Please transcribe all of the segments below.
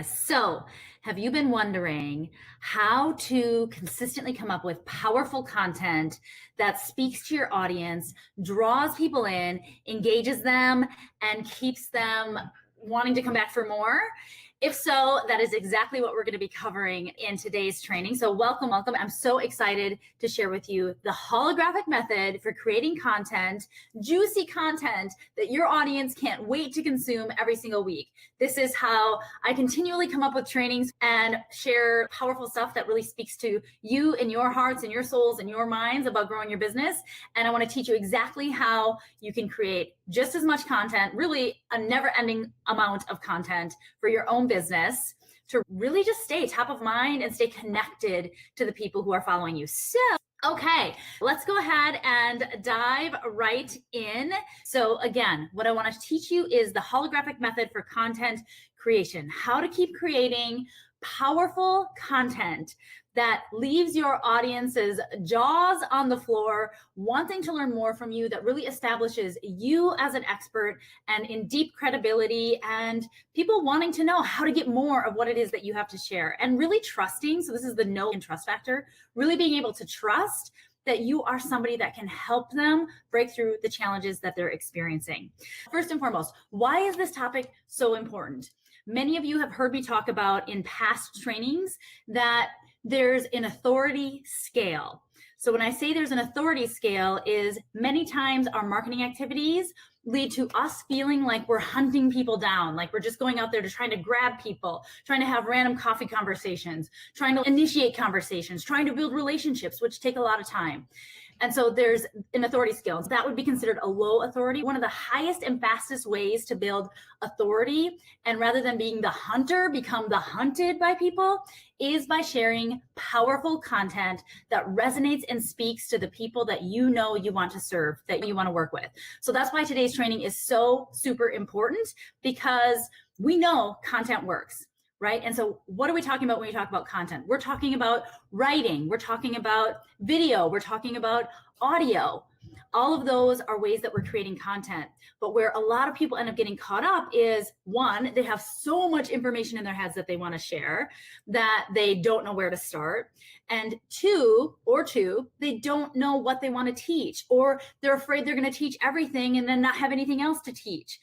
guys. So have you been wondering how to consistently come up with powerful content that speaks to your audience, draws people in, engages them, and keeps them wanting to come back for more? If so, that is exactly what we're going to be covering in today's training. So welcome. I'm so excited to share with you the holographic method for creating content, juicy content that your audience can't wait to consume every single week. This is how I continually come up with trainings and share powerful stuff that really speaks to you and your hearts and your souls and your minds about growing your business. And I want to teach you exactly how you can create just as much content, really a never-ending amount of content for your own business to really just stay top of mind and stay connected to the people who are following you. So, okay, let's go ahead and dive right in. So again, what I want to teach you is the holographic method for content creation, how to keep creating powerful content that leaves your audience's jaws on the floor, wanting to learn more from you, that really establishes you as an expert and in deep credibility, and people wanting to know how to get more of what it is that you have to share, and really trusting. So this is the know and trust factor, really being able to trust that you are somebody that can help them break through the challenges that they're experiencing. First and foremost, why is this topic so important? Many of you have heard me talk about in past trainings that there's an authority scale. So when I say there's an authority scale is many times our marketing activities lead to us feeling like we're hunting people down, like we're just going out there to trying to grab people, trying to have random coffee conversations, trying to initiate conversations, trying to build relationships, which take a lot of time. And so there's an authority scale. So that would be considered a low authority. One of the highest and fastest ways to build authority, and rather than being the hunter, become the hunted by people, is by sharing powerful content that resonates and speaks to the people that you know you want to serve, that you want to work with. So that's why today's training is so super important, because we know content works. Right? And so what are we talking about when we talk about content? We're talking about writing, we're talking about video, we're talking about audio. All of those are ways that we're creating content. But where a lot of people end up getting caught up is, one, they have so much information in their heads that they want to share that they don't know where to start. And two, they don't know what they want to teach, or they're afraid they're going to teach everything and then not have anything else to teach.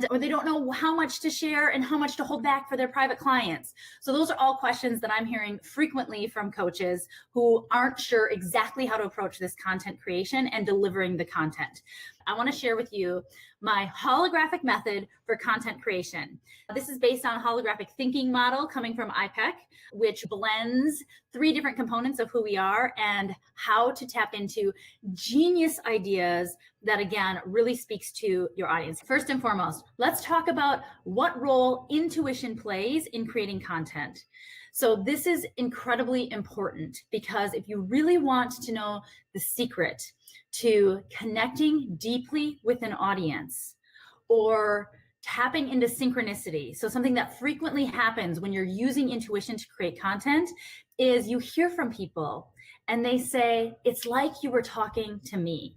Or they don't know how much to share and how much to hold back for their private clients. So those are all questions that I'm hearing frequently from coaches who aren't sure exactly how to approach this content creation and delivering the content. I want to share with you my holographic method for content creation. This is based on a holographic thinking model coming from IPEC, which blends 3 different components of who we are and how to tap into genius ideas that, again, really speaks to your audience. First and foremost, let's talk about what role intuition plays in creating content. So this is incredibly important, because if you really want to know the secret to connecting deeply with an audience, or tapping into synchronicity, so something that frequently happens when you're using intuition to create content, is you hear from people and they say, it's like you were talking to me.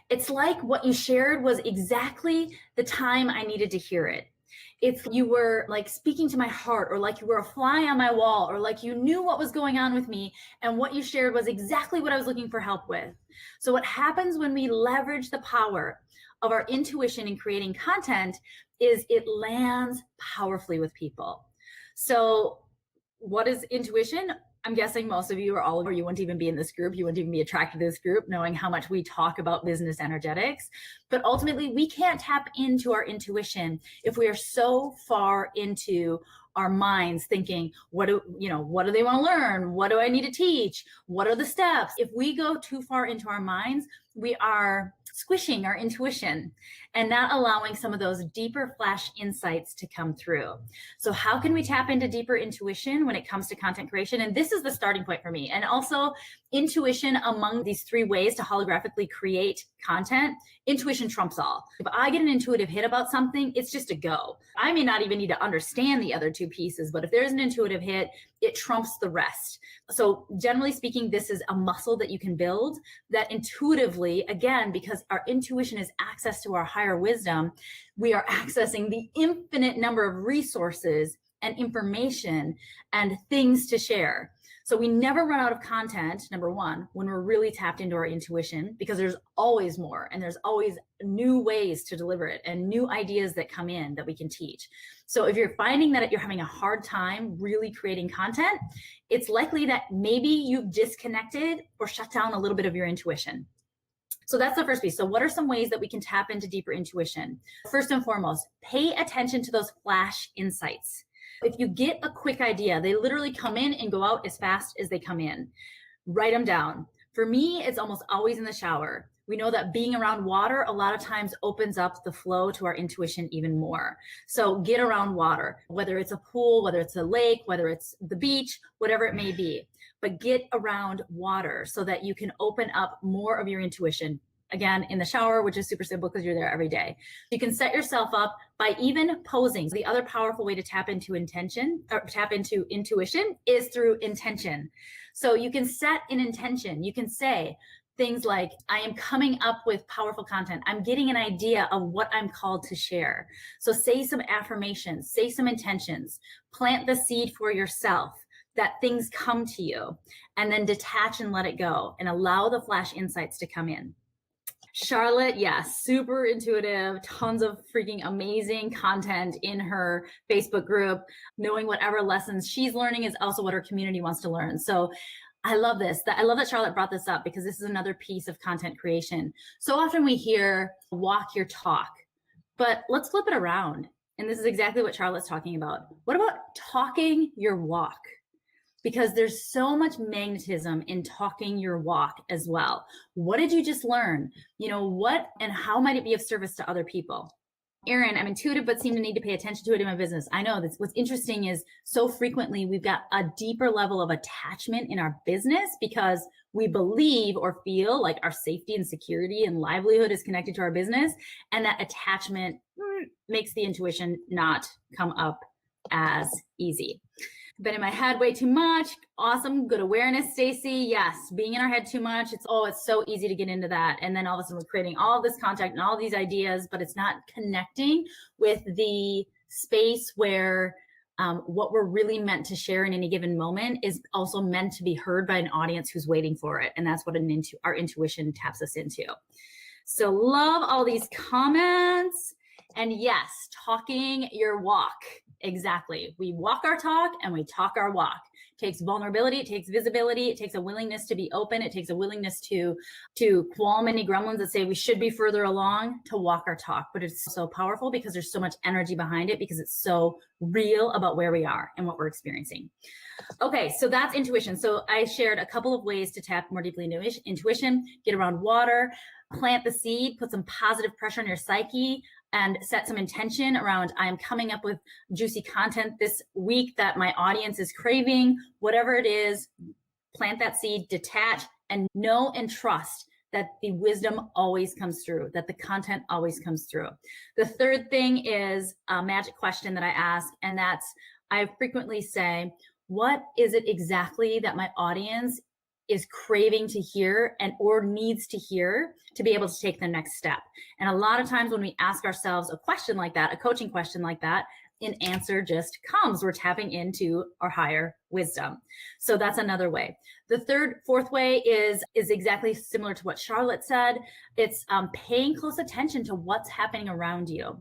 It's like what you shared was exactly the time I needed to hear it. It's you were like speaking to my heart, or like you were a fly on my wall, or like you knew what was going on with me, and what you shared was exactly what I was looking for help with. So what happens when we leverage the power of our intuition in creating content is it lands powerfully with people. So what is intuition? I'm guessing most of you, or all of you, wouldn't even be in this group. You wouldn't even be attracted to this group, knowing how much we talk about business energetics. But ultimately, we can't tap into our intuition if we are so far into our minds thinking, what do they want to learn? What do I need to teach? What are the steps? If we go too far into our minds, we are squishing our intuition and not allowing some of those deeper flash insights to come through. So how can we tap into deeper intuition when it comes to content creation? And this is the starting point for me. And also intuition, among these 3 ways to holographically create content, intuition trumps all. If I get an intuitive hit about something, it's just a go. I may not even need to understand the other 2 pieces, but if there's an intuitive hit, it trumps the rest. So generally speaking, this is a muscle that you can build, that intuitively, again, because our intuition is access to our higher wisdom, we are accessing the infinite number of resources and information and things to share. So we never run out of content, number one, when we're really tapped into our intuition, because there's always more and there's always new ways to deliver it and new ideas that come in that we can teach. So if you're finding that you're having a hard time really creating content, it's likely that maybe you've disconnected or shut down a little bit of your intuition. So that's the first piece. So what are some ways that we can tap into deeper intuition? First and foremost, pay attention to those flash insights. If you get a quick idea, they literally come in and go out as fast as they come in. Write them down. For me, it's almost always in the shower. We know that being around water a lot of times opens up the flow to our intuition even more. So get around water, whether it's a pool, whether it's a lake, whether it's the beach, whatever it may be. But get around water so that you can open up more of your intuition. Again, in the shower, which is super simple because you're there every day. You can set yourself up by even posing. The other powerful way to tap into intention or tap into intuition is through intention. So you can set an intention. You can say things like, I am coming up with powerful content. I'm getting an idea of what I'm called to share. So say some affirmations, say some intentions, plant the seed for yourself that things come to you, and then detach and let it go and allow the flash insights to come in. Charlotte, yes, super intuitive, tons of freaking amazing content in her Facebook group. Knowing whatever lessons she's learning is also what her community wants to learn. So I love this. I love that Charlotte brought this up because this is another piece of content creation. So often we hear walk your talk, but let's flip it around. And this is exactly what Charlotte's talking about. What about talking your walk? Because there's so much magnetism in talking your walk as well. What did you just learn? You know, what and how might it be of service to other people? Erin, I'm intuitive, but seem to need to pay attention to it in my business. I know that's what's interesting is so frequently we've got a deeper level of attachment in our business because we believe or feel like our safety and security and livelihood is connected to our business. And that attachment makes the intuition not come up as easy. Been in my head way too much. Awesome. Good awareness, Stacy. Yes. Being in our head too much. It's so easy to get into that. And then all of a sudden we're creating all this content and all these ideas, but it's not connecting with the space where what we're really meant to share in any given moment is also meant to be heard by an audience who's waiting for it. And that's what our intuition taps us into. So love all these comments. And yes, talking your walk. Exactly. We walk our talk and we talk our walk. It takes vulnerability. It takes visibility. It takes a willingness to be open. It takes a willingness to qualm any gremlins that say we should be further along to walk our talk. But it's so powerful because there's so much energy behind it because it's so real about where we are and what we're experiencing. Okay, so that's intuition. So I shared a couple of ways to tap more deeply into intuition, get around water, plant the seed, put some positive pressure on your psyche, and set some intention around, I'm coming up with juicy content this week that my audience is craving, whatever it is, plant that seed, detach, and know and trust that the wisdom always comes through, that the content always comes through. The third thing is a magic question that I ask, and that's, I frequently say, what is it exactly that my audience is craving to hear and or needs to hear to be able to take the next step? And a lot of times when we ask ourselves a question like that, a coaching question like that, an answer just comes. We're tapping into our higher wisdom. So that's another way. The fourth way is exactly similar to what Charlotte said. It's paying close attention to what's happening around you.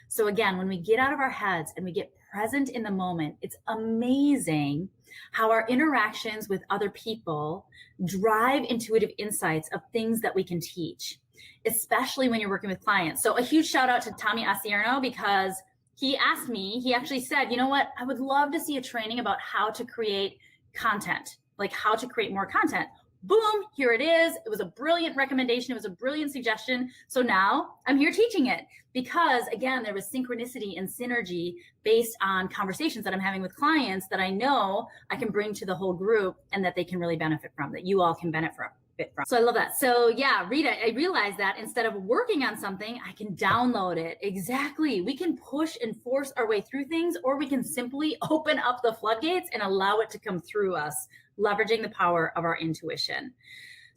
So again, when we get out of our heads and we get present in the moment, it's amazing how our interactions with other people drive intuitive insights of things that we can teach, especially when you're working with clients. So a huge shout out to Tommy Asierno because he asked me, he actually said, you know what, I would love to see a training about how to create content, like how to create more content. Boom, here it is. It was a brilliant recommendation. It was a brilliant suggestion. So now I'm here teaching it because, again, there was synchronicity and synergy based on conversations that I'm having with clients that I know I can bring to the whole group and that they can really benefit from, that you all can benefit from. So I love that. So yeah, Rita, I realized that instead of working on something, I can download it. Exactly. We can push and force our way through things, or we can simply open up the floodgates and allow it to come through us, leveraging the power of our intuition.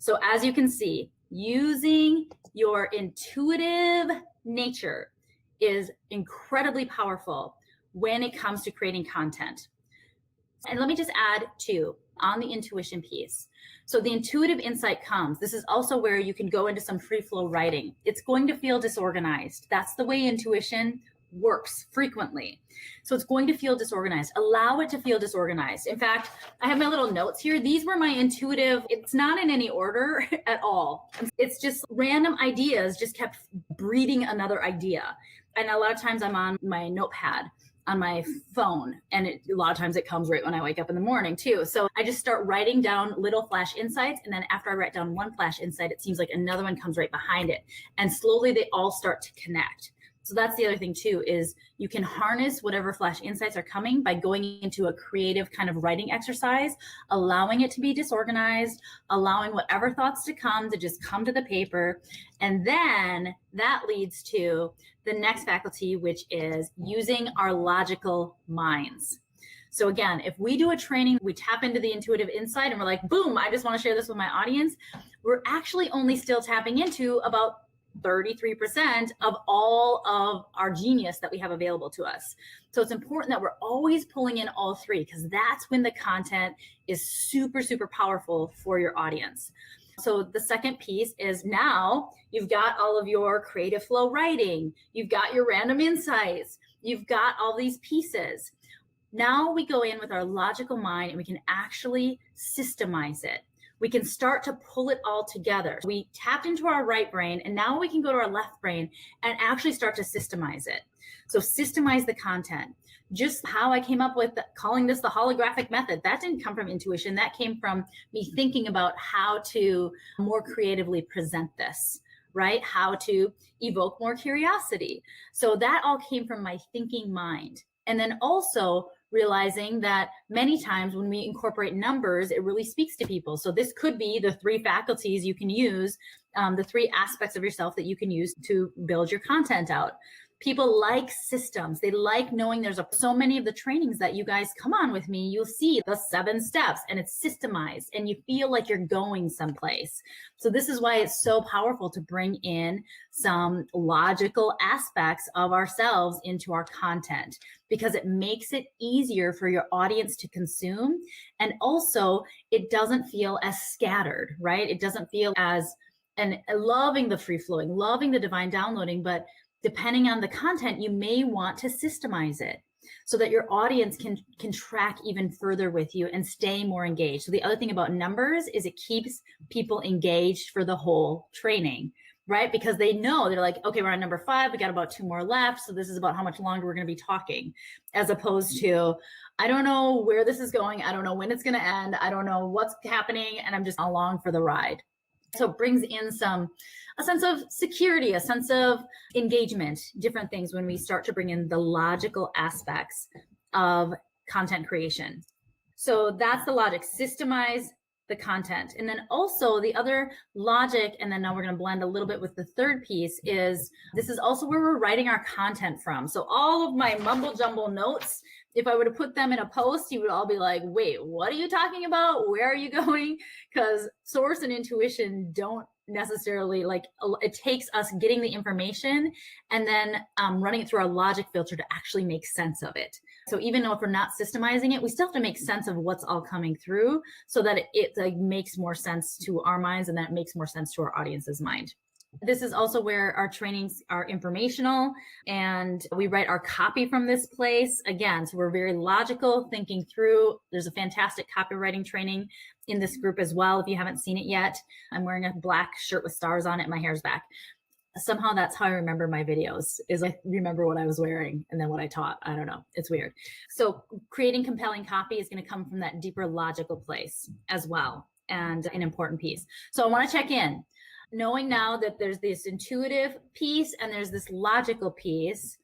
So as you can see, using your intuitive nature is incredibly powerful when it comes to creating content. And let me just add too, on the intuition piece. So the intuitive insight comes. This is also where you can go into some free flow writing. It's going to feel disorganized. That's the way intuition works frequently. So it's going to feel disorganized. Allow it to feel disorganized. In fact, I have my little notes here. These were my intuitive, it's not in any order at all. It's just random ideas just kept breeding another idea. And a lot of times I'm on my notepad on my phone. And a lot of times it comes right when I wake up in the morning too. So I just start writing down little flash insights. And then after I write down one flash insight, it seems like another one comes right behind it. And slowly they all start to connect. So that's the other thing too, is you can harness whatever flash insights are coming by going into a creative kind of writing exercise, allowing it to be disorganized, allowing whatever thoughts to just come to the paper. And then that leads to the next faculty, which is using our logical minds. So again, if we do a training, we tap into the intuitive insight and we're like, boom, I just want to share this with my audience. We're actually only still tapping into about 33% of all of our genius that we have available to us. So it's important that we're always pulling in all three, because that's when the content is super, super powerful for your audience. So the second piece is now you've got all of your creative flow writing, you've got your random insights, you've got all these pieces. Now we go in with our logical mind and we can actually systemize it. We can start to pull it all together. We tapped into our right brain, and now we can go to our left brain and actually start to systemize it. So systemize the content. Just how I came up with calling this the holographic method, that didn't come from intuition. That came from me thinking about how to more creatively present this, right? How to evoke more curiosity. So that all came from my thinking mind. And then also realizing that many times when we incorporate numbers, it really speaks to people. So this could be the three faculties you can use, the three aspects of yourself that you can use to build your content out. People like systems. They like knowing there's so many of the trainings that you guys come on with me, you'll see the 7 steps and it's systemized and you feel like you're going someplace. So this is why it's so powerful to bring in some logical aspects of ourselves into our content, because it makes it easier for your audience to consume. And also it doesn't feel as scattered, right? It doesn't feel as, and loving the free flowing, loving the divine downloading, but depending on the content, you may want to systemize it so that your audience can track even further with you and stay more engaged. So the other thing about numbers is it keeps people engaged for the whole training, right? Because they know, they're like, okay, we're on number 5, we got about 2 more left. So this is about how much longer we're going to be talking, as opposed to, I don't know where this is going. I don't know when it's going to end. I don't know what's happening. And I'm just along for the ride. So it brings in a sense of security, a sense of engagement, different things when we start to bring in the logical aspects of content creation. So that's the logic, systemize the content. And then also the other logic, and then now we're going to blend a little bit with the third piece, is this is also where we're writing our content from. So all of my mumble jumble notes, if I were to put them in a post, you would all be like, wait, what are you talking about? Where are you going? Because source and intuition don't necessarily, like, it takes us getting the information and then running it through our logic filter to actually make sense of it. So even though if we're not systemizing it, we still have to make sense of what's all coming through so that it like makes more sense to our minds and that it makes more sense to our audience's mind. This is also where our trainings are informational and we write our copy from this place. Again, so we're very logical, thinking through. There's a fantastic copywriting training in this group as well. If you haven't seen it yet, I'm wearing a black shirt with stars on it. My hair's back. Somehow that's how I remember my videos, is I remember what I was wearing and then what I taught. I don't know. It's weird. So creating compelling copy is going to come from that deeper logical place as well, and an important piece. So I want to check in. Knowing now that there's this intuitive piece and there's this logical piece,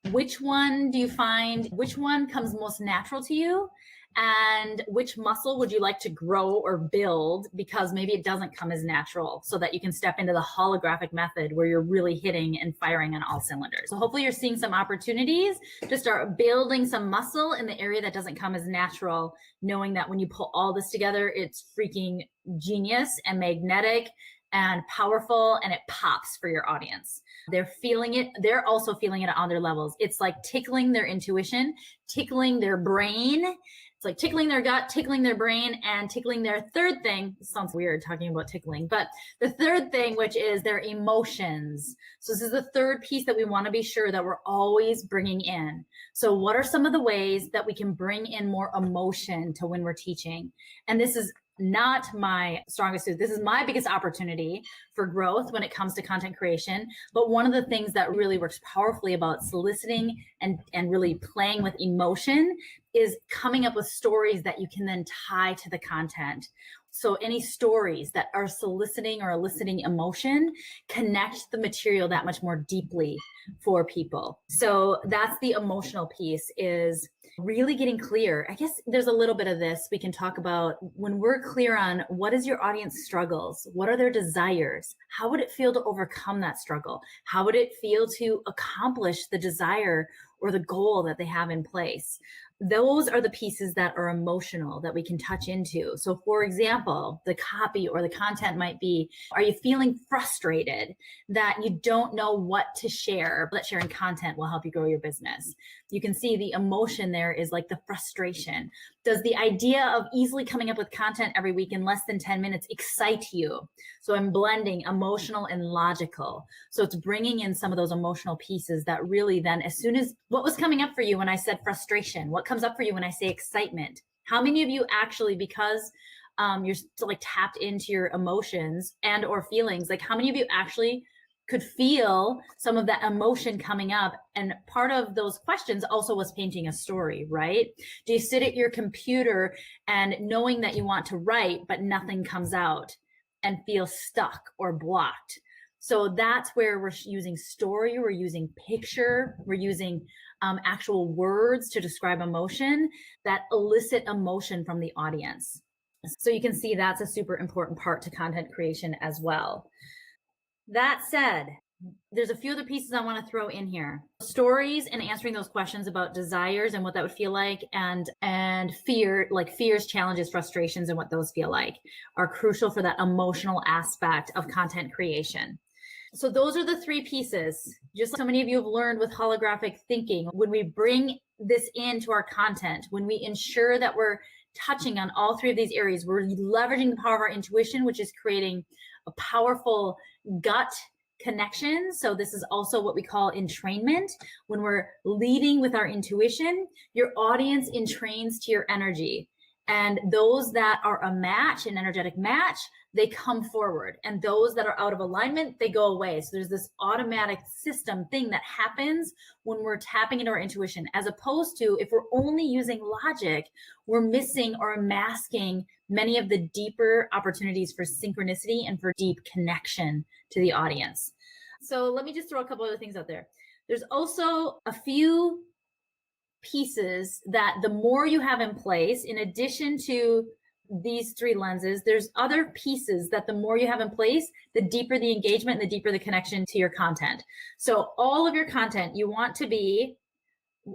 which one do you find, which one comes most natural to you? And which muscle would you like to grow or build, because maybe it doesn't come as natural, so that you can step into the holographic method where you're really hitting and firing on all cylinders. So hopefully you're seeing some opportunities to start building some muscle in the area that doesn't come as natural, knowing that when you pull all this together, it's freaking genius and magnetic and powerful, and it pops for your audience. They're feeling it. They're also feeling it on their levels. It's like tickling their intuition, tickling their brain. It's like tickling their gut, tickling their brain, and tickling their third thing. It sounds weird talking about tickling, but the third thing, which is their emotions. So this is the third piece that we want to be sure that we're always bringing in. So what are some of the ways that we can bring in more emotion to when we're teaching? And this is not my strongest suit. This is my biggest opportunity for growth when it comes to content creation. But one of the things that really works powerfully about soliciting and really playing with emotion is coming up with stories that you can then tie to the content. So any stories that are soliciting or eliciting emotion connect the material that much more deeply for people. So that's the emotional piece, is really getting clear. I guess there's a little bit of this we can talk about when we're clear on what is your audience struggles, what are their desires, how would it feel to overcome that struggle, how would it feel to accomplish the desire or the goal that they have in place. Those are the pieces that are emotional that we can touch into. So for example, the copy or the content might be, are you feeling frustrated that you don't know what to share, but sharing content will help you grow your business? You can see the emotion there is like the frustration. Does the idea of easily coming up with content every week in less than 10 minutes excite you? So I'm blending emotional and logical. So it's bringing in some of those emotional pieces that really then, as soon as, what was coming up for you when I said frustration? What comes up for you when I say excitement? How many of you actually, because you're still like tapped into your emotions and or feelings, like how many of you actually could feel some of that emotion coming up? And part of those questions also was painting a story, right? Do you sit at your computer and knowing that you want to write, but nothing comes out and feel stuck or blocked? So that's where we're using story, we're using picture, we're using actual words to describe emotion that elicit emotion from the audience. So you can see that's a super important part to content creation as well. That said, there's a few other pieces I want to throw in here. Stories and answering those questions about desires and what that would feel like, and fear, like fears, challenges, frustrations, and what those feel like are crucial for that emotional aspect of content creation. So those are the three pieces. Just like so many of you have learned with holographic thinking, when we bring this into our content, when we ensure that we're touching on all three of these areas, we're leveraging the power of our intuition, which is creating a powerful gut connection. So this is also what we call entrainment. When we're leading with our intuition, your audience entrains to your energy. And those that are a match, an energetic match, they come forward. And those that are out of alignment, they go away. So there's this automatic system thing that happens when we're tapping into our intuition, as opposed to if we're only using logic, we're missing or masking many of the deeper opportunities for synchronicity and for deep connection to the audience. So let me just throw a couple other things out there. There's also a few pieces that the more you have in place, in addition to these three lenses, there's other pieces that the more you have in place, the deeper the engagement and the deeper the connection to your content. So all of your content, you want to be,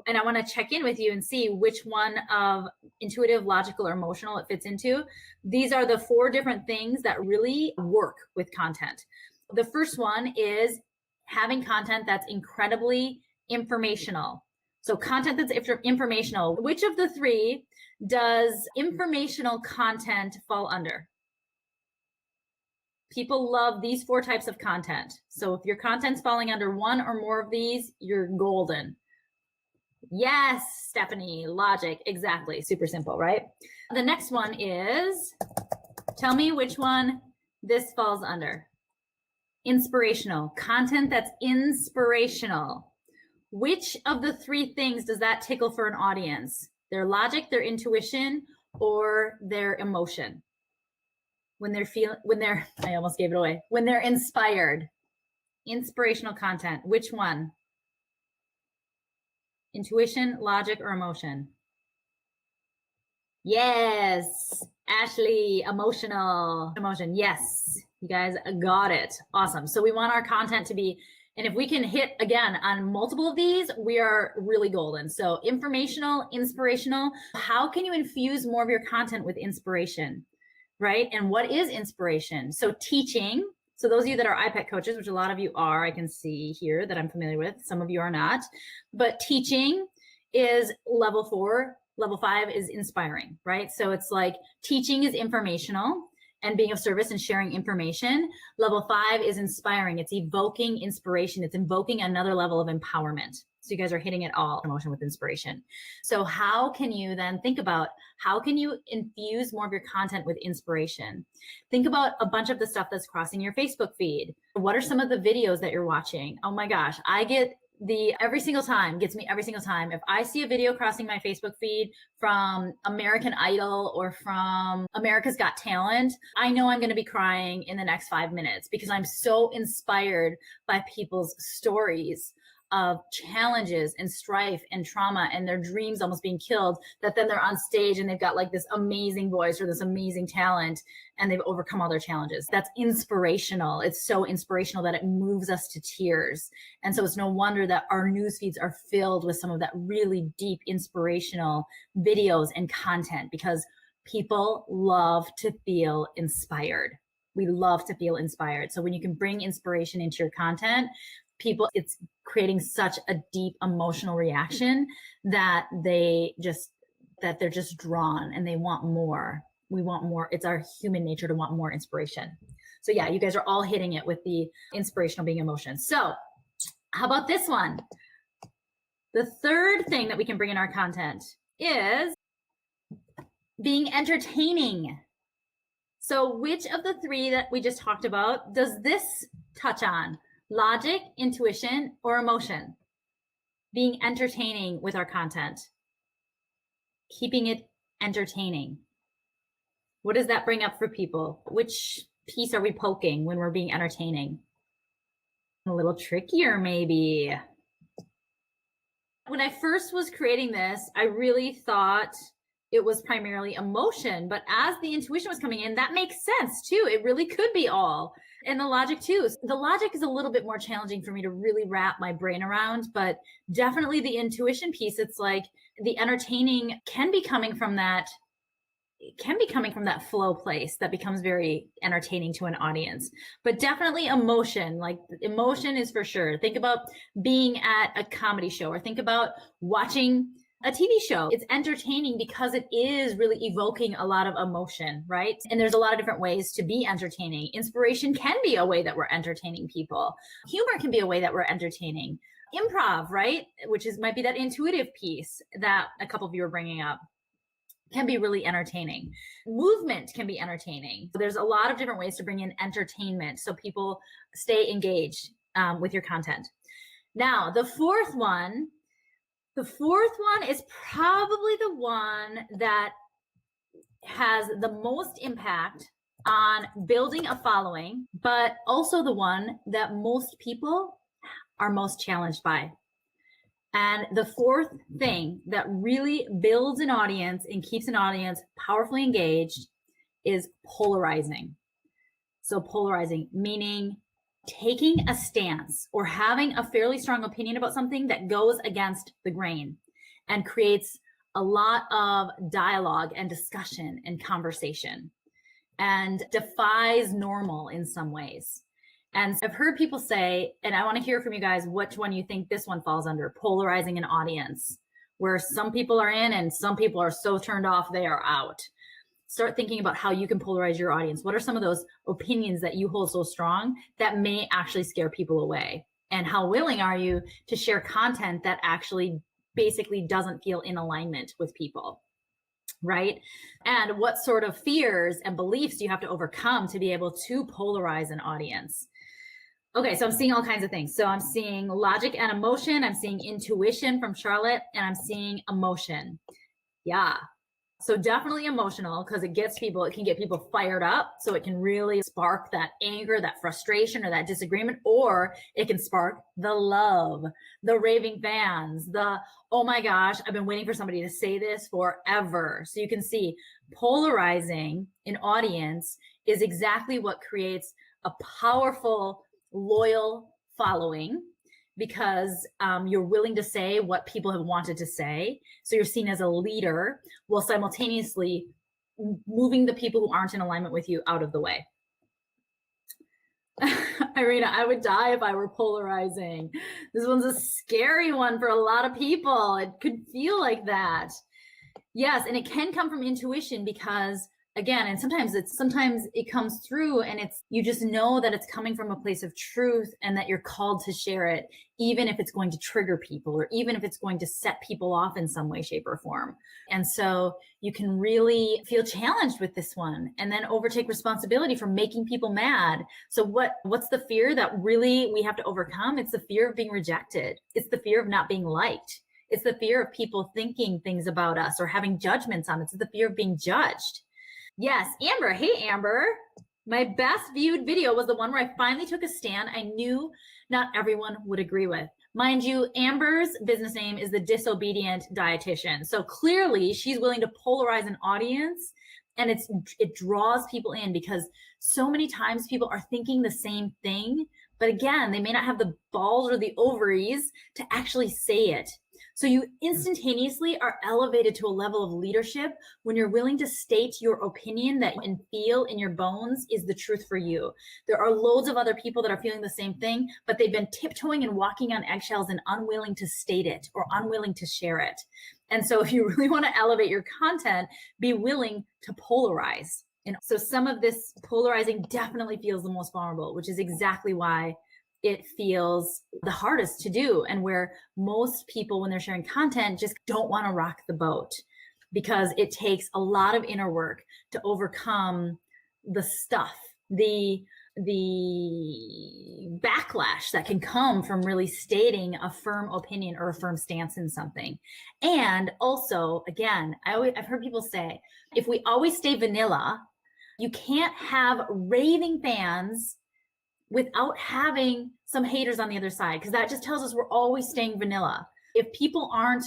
and I want to check in with you and see which one of intuitive, logical, or emotional it fits into. These are the 4 different things that really work with content. The first one is having content that's incredibly informational. So content that's informational. Which of the 3 does informational content fall under? People love these 4 types of content. So if your content's falling under one or more of these, you're golden. Yes, Stephanie, logic, exactly. Super simple, right? The next one is, tell me which one this falls under. Inspirational, content that's inspirational. Which of the 3 things does that tickle for an audience? Their logic, their intuition, or their emotion? When they're, I almost gave it away. When they're inspired. Inspirational content, which one? Intuition, logic, or emotion? Yes, Ashley, emotional. Emotion, yes. You guys got it. Awesome. So we want our content to be, and if we can hit again on multiple of these, we are really golden. So informational, inspirational. How can you infuse more of your content with inspiration, right? And what is inspiration? So teaching. So those of you that are iPad coaches, which a lot of you are, I can see here that I'm familiar with, some of you are not, but teaching is level 4. Level 5 is inspiring, right? So it's like teaching is informational and being of service and sharing information. Level 5 is inspiring. It's evoking inspiration. It's invoking another level of empowerment. So you guys are hitting it all, emotion with inspiration. So how can you then think about how can you infuse more of your content with inspiration? Think about a bunch of the stuff that's crossing your Facebook feed. What are some of the videos that you're watching? Oh my gosh, I get every single time. If I see a video crossing my Facebook feed from American Idol or from America's Got Talent, I know I'm going to be crying in the next 5 minutes because I'm so inspired by people's stories of challenges and strife and trauma and their dreams almost being killed, that then they're on stage and they've got like this amazing voice or this amazing talent and they've overcome all their challenges. That's inspirational. It's so inspirational that it moves us to tears. And so it's no wonder that our news feeds are filled with some of that really deep inspirational videos and content, because people love to feel inspired. We love to feel inspired. So when you can bring inspiration into your content, it's creating such a deep emotional reaction that they're just drawn and they want more. We want more. It's our human nature to want more inspiration. So yeah, you guys are all hitting it with the inspirational being emotion. So how about this one? The third thing that we can bring in our content is being entertaining. So which of the 3 that we just talked about does this touch on? Logic, intuition, or emotion? Being entertaining with our content. Keeping it entertaining. What does that bring up for people? Which piece are we poking when we're being entertaining? A little trickier, maybe. When I first was creating this, I really thought it was primarily emotion, but as the intuition was coming in, that makes sense too. It really could be all. And the logic too. The logic is a little bit more challenging for me to really wrap my brain around, but definitely the intuition piece, it's like the entertaining can be coming from that flow place that becomes very entertaining to an audience. But definitely emotion, like emotion is for sure. Think about being at a comedy show or think about watching a TV show. It's entertaining because it is really evoking a lot of emotion, right? And there's a lot of different ways to be entertaining. Inspiration can be a way that we're entertaining people. Humor can be a way that we're entertaining. Improv, right? Which might be that intuitive piece that a couple of you are bringing up, can be really entertaining. Movement can be entertaining. There's a lot of different ways to bring in entertainment so people stay engaged with your content. Now, the fourth one is probably the one that has the most impact on building a following, but also the one that most people are most challenged by. And the fourth thing that really builds an audience and keeps an audience powerfully engaged is polarizing. So polarizing, meaning taking a stance or having a fairly strong opinion about something that goes against the grain and creates a lot of dialogue and discussion and conversation and defies normal in some ways. And I've heard people say, and I want to hear from you guys, which one you think this one falls under, polarizing an audience, where some people are in and some people are so turned off, they are out. Start thinking about how you can polarize your audience. What are some of those opinions that you hold so strong that may actually scare people away? And how willing are you to share content that actually basically doesn't feel in alignment with people, right? And what sort of fears and beliefs do you have to overcome to be able to polarize an audience? Okay, so I'm seeing all kinds of things. So I'm seeing logic and emotion. I'm seeing intuition from Charlotte, and I'm seeing emotion. Yeah. So definitely emotional, because it can get people fired up. So it can really spark that anger, that frustration, or that disagreement, or it can spark the love, the raving fans, oh my gosh, I've been waiting for somebody to say this forever. So you can see polarizing an audience is exactly what creates a powerful, loyal following, because you're willing to say what people have wanted to say. So you're seen as a leader while simultaneously moving the people who aren't in alignment with you out of the way. Irina, I would die if I were polarizing. This one's a scary one for a lot of people. It could feel like that. Yes, and it can come from intuition because again, and sometimes it comes through and it's you just know that it's coming from a place of truth and that you're called to share it, even if it's going to trigger people or even if it's going to set people off in some way, shape, or form. And so you can really feel challenged with this one and then overtake responsibility for making people mad. So what's the fear that really we have to overcome? It's the fear of being rejected. It's the fear of not being liked. It's the fear of people thinking things about us or having judgments on us. It's the fear of being judged. Yes, Amber. Hey, Amber. My best viewed video was the one where I finally took a stand I knew not everyone would agree with. Mind you, Amber's business name is the Disobedient Dietitian. So clearly she's willing to polarize an audience and it draws people in because so many times people are thinking the same thing, but again, they may not have the balls or the ovaries to actually say it. So you instantaneously are elevated to a level of leadership when you're willing to state your opinion that you can feel in your bones is the truth for you. There are loads of other people that are feeling the same thing, but they've been tiptoeing and walking on eggshells and unwilling to state it or unwilling to share it. And so if you really want to elevate your content, be willing to polarize. And so some of this polarizing definitely feels the most vulnerable, which is exactly why it feels the hardest to do and where most people, when they're sharing content, just don't want to rock the boat because it takes a lot of inner work to overcome the stuff, the backlash that can come from really stating a firm opinion or a firm stance in something. And also, again, I've heard people say, if we always stay vanilla, you can't have raving fans without having some haters on the other side, because that just tells us we're always staying vanilla. If people aren't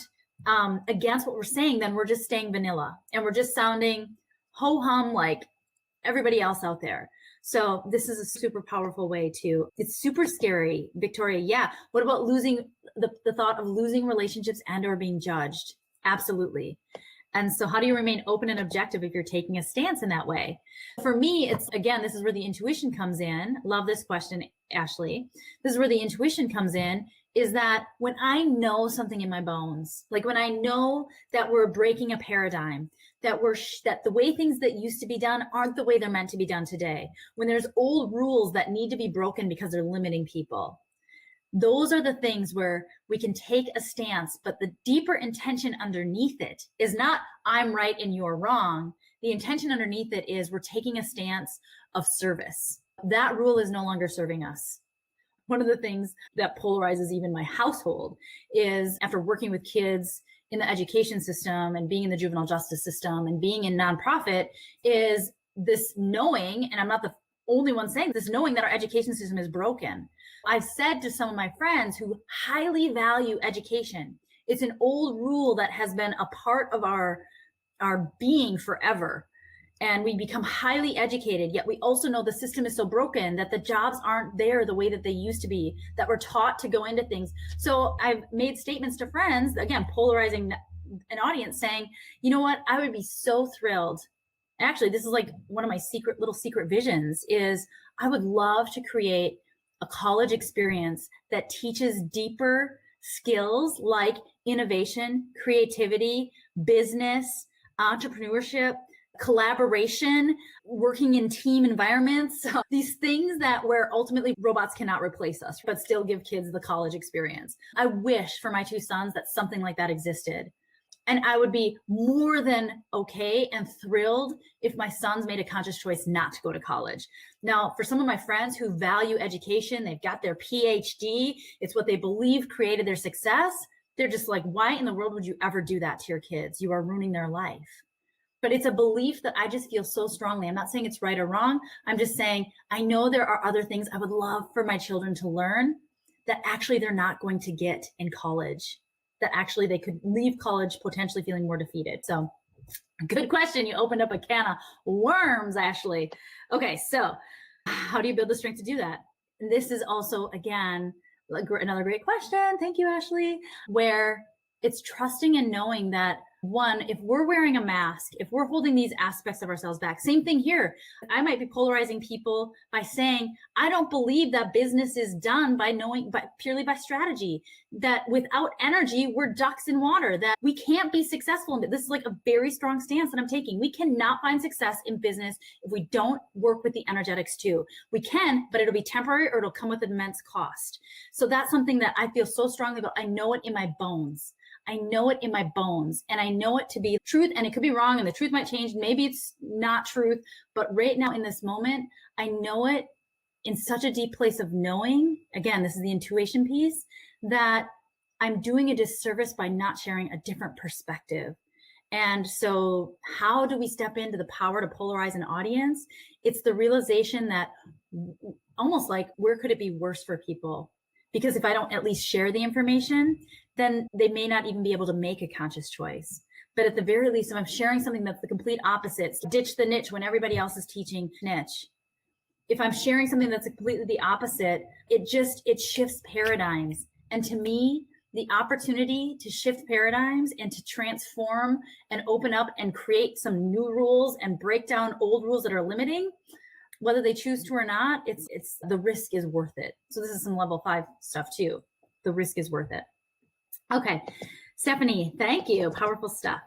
against what we're saying, then we're just staying vanilla and we're just sounding ho-hum like everybody else out there. So this is a super powerful way to, it's super scary, Victoria. Yeah. What about losing the thought of losing relationships and or being judged? Absolutely. And so how do you remain open and objective if you're taking a stance in that way? For me, it's, again, this is where the intuition comes in. Love this question, Ashley. This is where the intuition comes in, is that when I know something in my bones, like when I know that we're breaking a paradigm, that that the way things that used to be done aren't the way they're meant to be done today, when there's old rules that need to be broken because they're limiting people. Those are the things where we can take a stance, but the deeper intention underneath it is not I'm right and you're wrong. The intention underneath it is we're taking a stance of service. That rule is no longer serving us. One of the things that polarizes even my household is, after working with kids in the education system and being in the juvenile justice system and being in nonprofit, is this knowing, and I'm not the only one saying this, knowing that our education system is broken. I've said to some of my friends who highly value education, it's an old rule that has been a part of our being forever. And we become highly educated, yet we also know the system is so broken that the jobs aren't there the way that they used to be, that we're taught to go into things. So I've made statements to friends, again, polarizing an audience, saying, you know what, I would be so thrilled. Actually, this is like one of my little secret visions, is I would love to create a college experience that teaches deeper skills like innovation, creativity, business, entrepreneurship, collaboration, working in team environments, these things that where ultimately robots cannot replace us, but still give kids the college experience. I wish for my two sons that something like that existed. And I would be more than okay and thrilled if my sons made a conscious choice not to go to college. Now, for some of my friends who value education, they've got their PhD, it's what they believe created their success. They're just like, why in the world would you ever do that to your kids? You are ruining their life. But it's a belief that I just feel so strongly. I'm not saying it's right or wrong. I'm just saying, I know there are other things I would love for my children to learn that actually they're not going to get in college, that actually they could leave college potentially feeling more defeated. So good question. You opened up a can of worms, Ashley. Okay, so how do you build the strength to do that? And this is also, again, another great question. Thank you, Ashley, where it's trusting and knowing that One, if we're wearing a mask, if we're holding these aspects of ourselves back, same thing here. I might be polarizing people by saying, I don't believe that business is done by knowing, but purely by strategy, that without energy, we're ducks in water, that we can't be successful. This is like a very strong stance that I'm taking. We cannot find success in business if we don't work with the energetics too. We can, but it'll be temporary or it'll come with immense cost. So that's something that I feel so strongly about. I know it in my bones. I know it in my bones, and I know it to be truth, and it could be wrong, and the truth might change. Maybe it's not truth, but right now in this moment, I know it in such a deep place of knowing, again, this is the intuition piece, that I'm doing a disservice by not sharing a different perspective. And so how do we step into the power to polarize an audience? It's the realization that almost like, where could it be worse for people? Because if I don't at least share the information, then they may not even be able to make a conscious choice. But at the very least, if I'm sharing something that's the complete opposite, ditch the niche when everybody else is teaching niche. If I'm sharing something that's completely the opposite, it shifts paradigms. And to me, the opportunity to shift paradigms and to transform and open up and create some new rules and break down old rules that are limiting, whether they choose to or not, it's the risk is worth it. So this is some level 5 stuff too. The risk is worth it. Okay, Stephanie, thank you. Powerful stuff.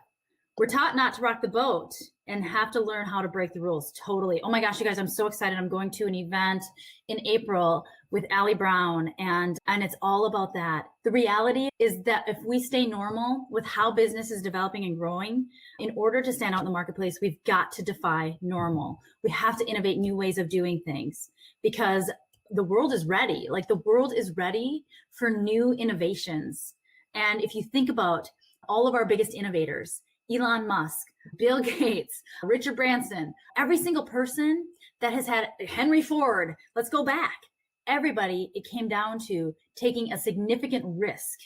We're taught not to rock the boat and have to learn how to break the rules. Totally. Oh my gosh, you guys, I'm so excited. I'm going to an event in April with Allie Brown, and it's all about that. The reality is that if we stay normal with how business is developing and growing, in order to stand out in the marketplace, we've got to defy normal. We have to innovate new ways of doing things because the world is ready. Like the world is ready for new innovations. And if you think about all of our biggest innovators, Elon Musk, Bill Gates, Richard Branson, every single person that has had Henry Ford, let's go back. Everybody, it came down to taking a significant risk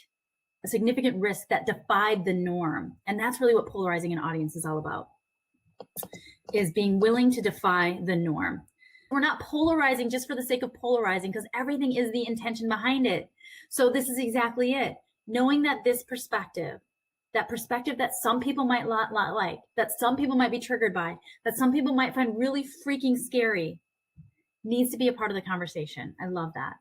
that defied the norm. And that's really what polarizing an audience is all about, is being willing to defy the norm. We're not polarizing just for the sake of polarizing, because everything is the intention behind it. So this is exactly it. Knowing that this perspective, that some people might not like, that some people might be triggered by, that some people might find really freaking scary, needs to be a part of the conversation. I love that.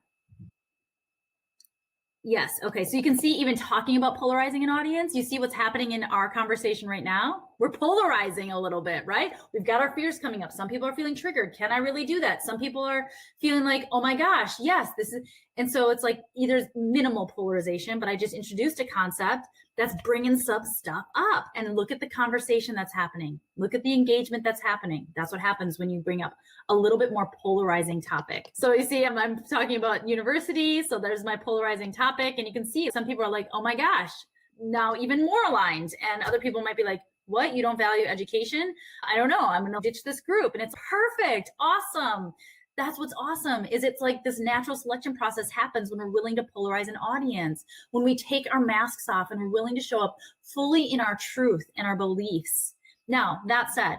Yes. Okay. So you can see, even talking about polarizing an audience, you see what's happening in our conversation right now. We're polarizing a little bit, right? We've got our fears coming up. Some people are feeling triggered. Can I really do that? Some people are feeling like, oh my gosh, yes, this is. And so it's like either minimal polarization, but I just introduced a concept that's bringing some stuff up, and look at the conversation that's happening. Look at the engagement that's happening. That's what happens when you bring up a little bit more polarizing topic. So you see, I'm talking about university. So there's my polarizing topic, and you can see some people are like, oh my gosh, now even more aligned. And other people might be like, what? You don't value education? I don't know. I'm going to ditch this group. And it's perfect. Awesome. That's what's awesome, is it's like this natural selection process happens when we're willing to polarize an audience, when we take our masks off and we're willing to show up fully in our truth and our beliefs. Now, that said,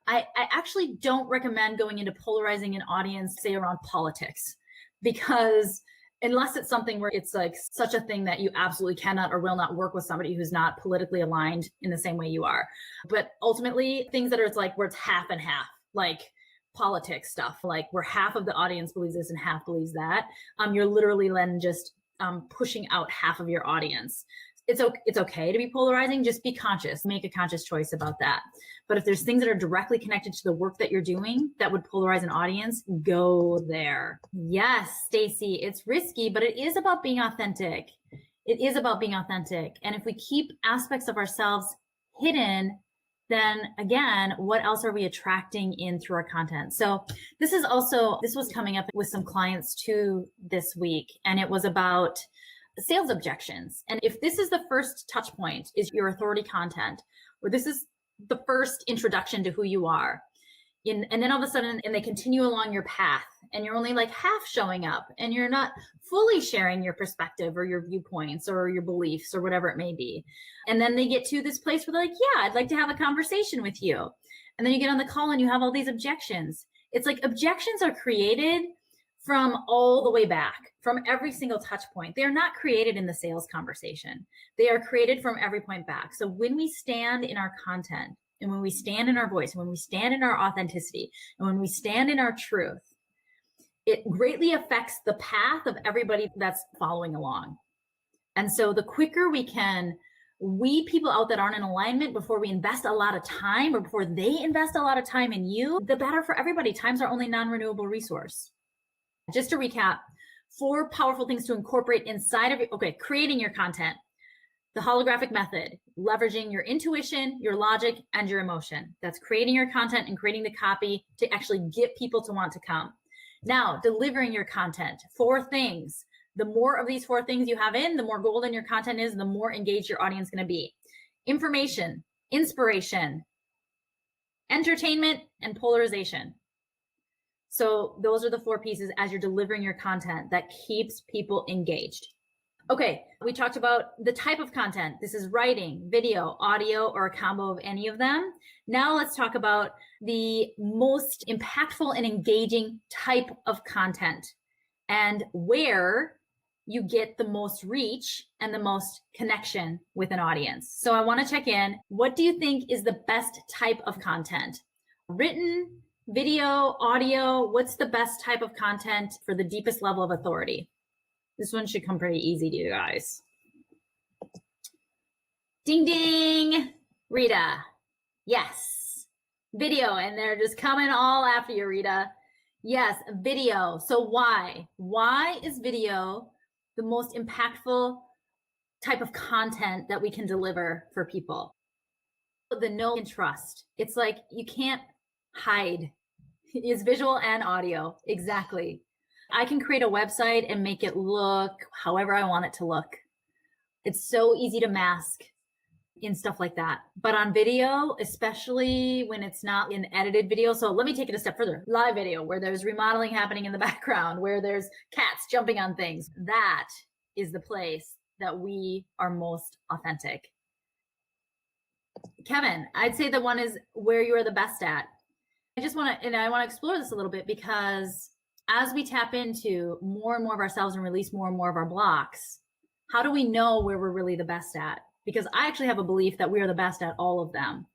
I actually don't recommend going into polarizing an audience, say around politics, because unless it's something where it's like such a thing that you absolutely cannot or will not work with somebody who's not politically aligned in the same way you are. But ultimately, things that are like where it's half and half, like politics stuff, like where half of the audience believes this and half believes that, you're literally then just pushing out half of your audience. It's okay to be polarizing. Just be conscious, make a conscious choice about that. But if there's things that are directly connected to the work that you're doing that would polarize an audience, go there. Yes, Stacy, it's risky, but it is about being authentic. It is about being authentic. And if we keep aspects of ourselves hidden, then again, what else are we attracting in through our content? So this was coming up with some clients too this week, and it was about sales objections. And if this is the first touch point, is your authority content, or this is the first introduction to who you are, and then all of a sudden, and they continue along your path, and you're only like half showing up, and you're not fully sharing your perspective or your viewpoints or your beliefs or whatever it may be. And then they get to this place where they're like, yeah, I'd like to have a conversation with you. And then you get on the call and you have all these objections. It's like objections are created from all the way back, from every single touch point. They're not created in the sales conversation. They are created from every point back. So when we stand in our content, and when we stand in our voice, and when we stand in our authenticity, and when we stand in our truth, it greatly affects the path of everybody that's following along. And so the quicker we can weed people out that aren't in alignment before we invest a lot of time, or before they invest a lot of time in you, the better for everybody. Time's our only non-renewable resource. Just to recap, 4 powerful things to incorporate inside of it. Okay, creating your content, the holographic method, leveraging your intuition, your logic, and your emotion. That's creating your content and creating the copy to actually get people to want to come. Now, delivering your content, 4 things. The more of these 4 things you have in, the more golden your content is, the more engaged your audience is going to be. Information, inspiration, entertainment, and polarization. So those are the 4 pieces as you're delivering your content that keeps people engaged. Okay, we talked about the type of content. This is writing, video, audio, or a combo of any of them. Now let's talk about the most impactful and engaging type of content and where you get the most reach and the most connection with an audience. So I want to check in. What do you think is the best type of content? Written, video, audio, what's the best type of content for the deepest level of authority? This one should come pretty easy to you guys. Ding, ding, Rita. Yes, video, and they're just coming all after you, Rita. Yes, video. So why? Why is video the most impactful type of content that we can deliver for people? The know and trust. It's like you can't hide. It's visual and audio. Exactly. I can create a website and make it look however I want it to look. It's so easy to mask in stuff like that. But on video, especially when it's not an edited video. So let me take it a step further. Live video, where there's remodeling happening in the background, where there's cats jumping on things. That is the place that we are most authentic. Kevin, I'd say the one is where you are the best at. I want to explore this a little bit, because as we tap into more and more of ourselves and release more and more of our blocks, how do we know where we're really the best at? Because I actually have a belief that we are the best at all of them,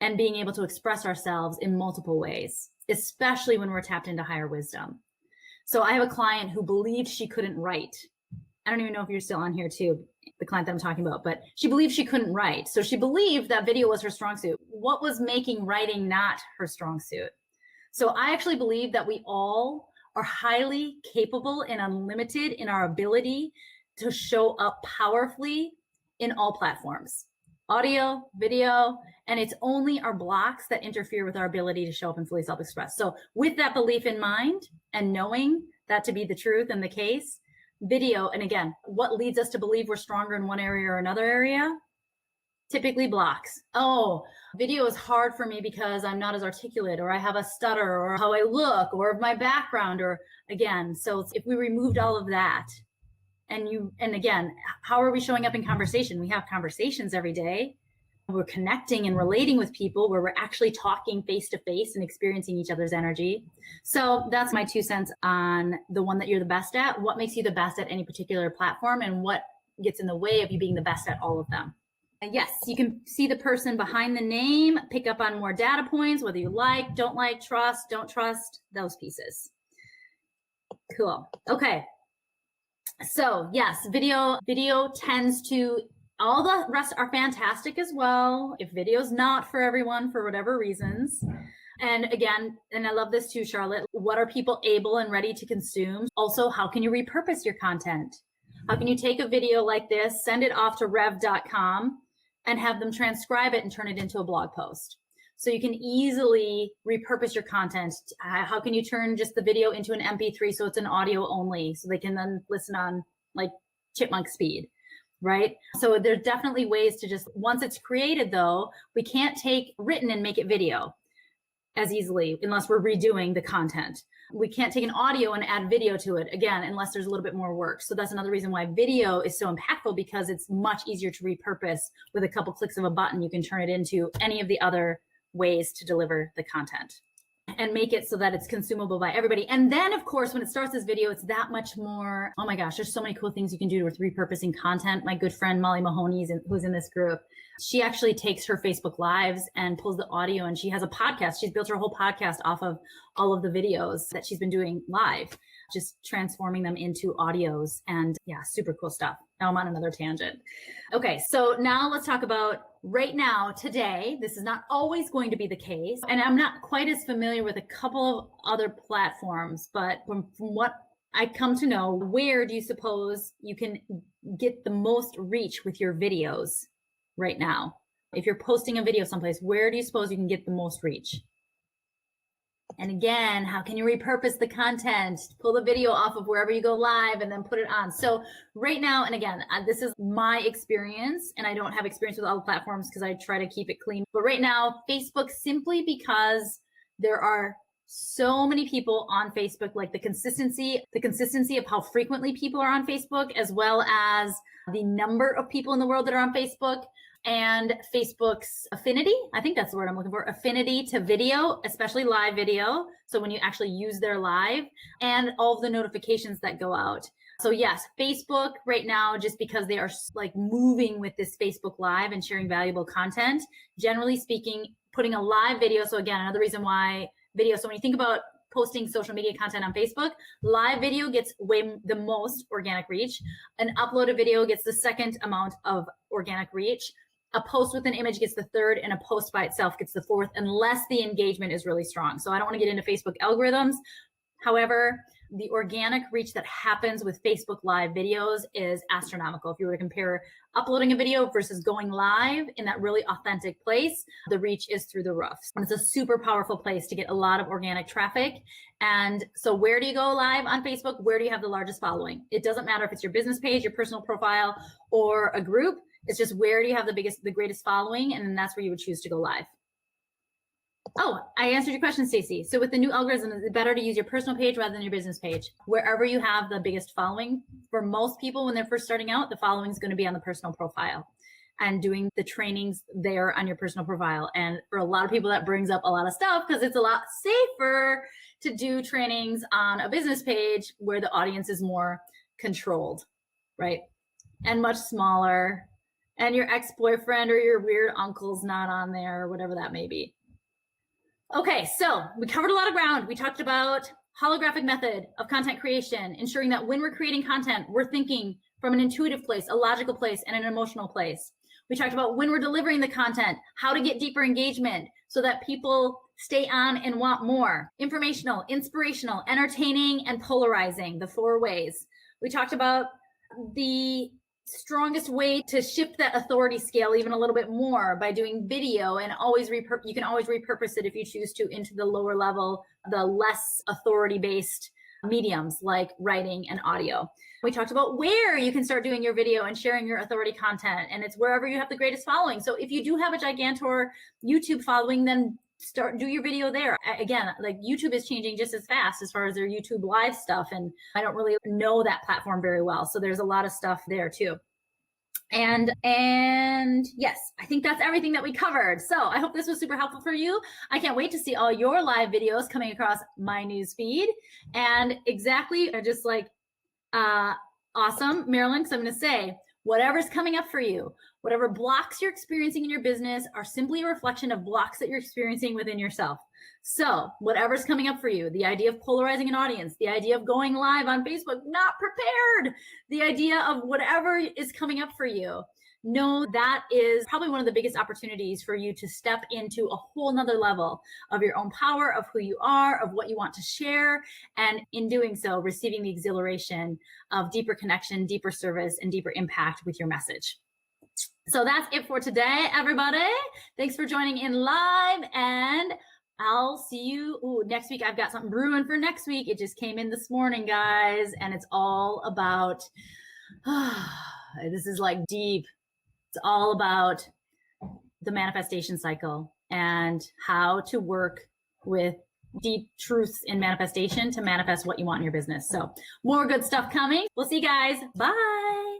and being able to express ourselves in multiple ways, especially when we're tapped into higher wisdom. So I have a client who believed she couldn't write. I don't even know if you're still on here too, the client that I'm talking about, but she believed she couldn't write. So she believed that video was her strong suit. What was making writing not her strong suit? So I actually believe that we all are highly capable and unlimited in our ability to show up powerfully in all platforms, audio, video, and it's only our blocks that interfere with our ability to show up and fully self-express. So with that belief in mind and knowing that to be the truth and the case, video, and again, what leads us to believe we're stronger in one area or another area? Typically blocks. Oh, video is hard for me because I'm not as articulate, or I have a stutter, or how I look, or my background, or again, so if we removed all of that, and again, how are we showing up in conversation? We have conversations every day. We're connecting and relating with people where we're actually talking face to face and experiencing each other's energy. So that's my 2 cents on the one that you're the best at. What makes you the best at any particular platform, and what gets in the way of you being the best at all of them? Yes, you can see the person behind the name, pick up on more data points, whether you like, don't like, trust, don't trust, those pieces. Cool. Okay. So yes, video tends to, all the rest are fantastic as well. If video's not for everyone for whatever reasons. And again, and I love this too, Charlotte, what are people able and ready to consume? Also, how can you repurpose your content? How can you take a video like this, send it off to rev.com and have them transcribe it and turn it into a blog post? So you can easily repurpose your content. How can you turn just the video into an MP3 so it's an audio only, so they can then listen on like chipmunk speed, right? So there's definitely ways to just, once it's created though, we can't take written and make it video as easily unless we're redoing the content. We can't take an audio and add video to it, again, unless there's a little bit more work. So that's another reason why video is so impactful, because it's much easier to repurpose. With a couple clicks of a button, you can turn it into any of the other ways to deliver the content. and make it so that it's consumable by everybody. And then of course, when it starts this video, it's that much more, oh my gosh, there's so many cool things you can do with repurposing content. My good friend, Molly Mahoney, who's in this group, she actually takes her Facebook Lives and pulls the audio, and she has a podcast. She's built her whole podcast off of all of the videos that she's been doing live, just transforming them into audios, and yeah, super cool stuff. Now I'm on another tangent. Okay, so now let's talk about right now, today. This is not always going to be the case, and I'm not quite as familiar with a couple of other platforms, but from what I come to know, where do you suppose you can get the most reach with your videos right now? If you're posting a video someplace, where do you suppose you can get the most reach? And again, how can you repurpose the content? Pull the video off of wherever you go live and then put it on. So right now, and again, this is my experience, and I don't have experience with all the platforms because I try to keep it clean. But right now, Facebook, simply because there are so many people on Facebook, like the consistency of how frequently people are on Facebook, as well as the number of people in the world that are on Facebook, and Facebook's affinity, I think that's the word I'm looking for, affinity to video, especially live video. So when you actually use their live, and all of the notifications that go out. So yes, Facebook right now, just because they are like moving with this Facebook Live and sharing valuable content, generally speaking, putting a live video. So again, another reason why video. So when you think about posting social media content on Facebook, live video gets the most organic reach. An uploaded video gets the second amount of organic reach. A post with an image gets the third, and a post by itself gets the fourth, unless the engagement is really strong. So I don't want to get into Facebook algorithms. However, the organic reach that happens with Facebook Live videos is astronomical. If you were to compare uploading a video versus going live in that really authentic place, the reach is through the roof. And it's a super powerful place to get a lot of organic traffic. And so where do you go live on Facebook? Where do you have the largest following? It doesn't matter if it's your business page, your personal profile, or a group. It's just where do you have the greatest following, and then that's where you would choose to go live. Oh, I answered your question, Stacey. So with the new algorithm, it's better to use your personal page rather than your business page. Wherever you have the biggest following, for most people when they're first starting out, the following is going to be on the personal profile and doing the trainings there on your personal profile. And for a lot of people, that brings up a lot of stuff because it's a lot safer to do trainings on a business page where the audience is more controlled, right? And much smaller. And your ex-boyfriend or your weird uncle's not on there, or whatever that may be. Okay, so we covered a lot of ground. We talked about holographic method of content creation, ensuring that when we're creating content, we're thinking from an intuitive place, a logical place, and an emotional place. We talked about when we're delivering the content, how to get deeper engagement so that people stay on and want more. Informational, inspirational, entertaining, and polarizing, the 4 ways. We talked about the strongest way to shift that authority scale even a little bit more by doing video, and you can always repurpose it if you choose to into the lower level, the less authority based mediums like writing and audio. We talked about where you can start doing your video and sharing your authority content, and it's wherever you have the greatest following. So if you do have a gigantor YouTube following, then do your video there. Again, like YouTube is changing just as fast as far as their YouTube live stuff. And I don't really know that platform very well. So there's a lot of stuff there too. And yes, I think that's everything that we covered. So I hope this was super helpful for you. I can't wait to see all your live videos coming across my news feed. And exactly, are just like, awesome, Marilyn, because I'm going to say, whatever's coming up for you, whatever blocks you're experiencing in your business are simply a reflection of blocks that you're experiencing within yourself. So whatever's coming up for you, the idea of polarizing an audience, the idea of going live on Facebook, not prepared, the idea of whatever is coming up for you, know that is probably one of the biggest opportunities for you to step into a whole nother level of your own power, of who you are, of what you want to share. And in doing so, receiving the exhilaration of deeper connection, deeper service, and deeper impact with your message. So that's it for today, everybody. Thanks for joining in live, and I'll see you next week. I've got something brewing for next week. It just came in this morning, guys, and it's all about, this is like deep. It's all about the manifestation cycle and how to work with deep truths in manifestation to manifest what you want in your business. So more good stuff coming. We'll see you guys. Bye.